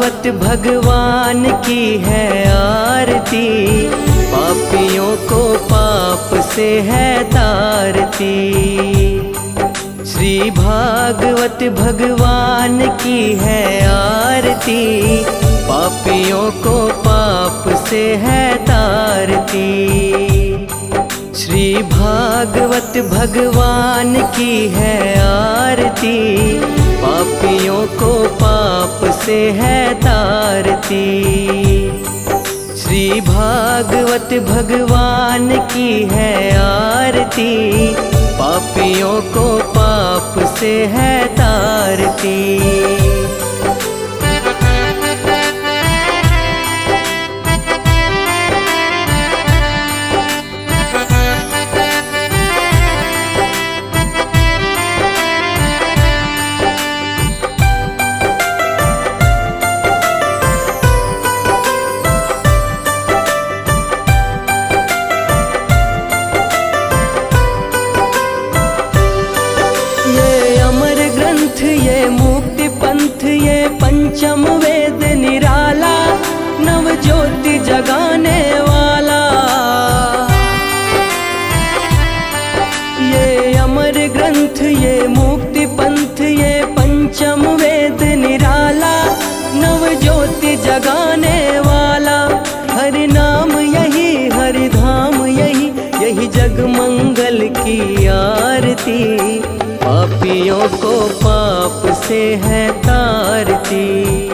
भागवत भगवान की है आरती, पापियों को पाप से है तारती। श्री भागवत भगवान की है आरती, पापियों को पाप से है तारती। श्री भागवत भगवान की है आरती, पापियों को पाप से है तारती। श्री भागवत भगवान की है आरती, पापियों को पाप से है तारती। ये मुक्ति पंथ, ये पंचम वेद निराला, नव ज्योति जगाने वाला। ये अमर ग्रंथ, ये मुक्ति पंथ, ये पंचम वेद निराला, नव ज्योति जगाने वाला। हरि नाम यही, हरि धाम यही, यही जग मंगल की आरती, पापियों को पाप से है तारती।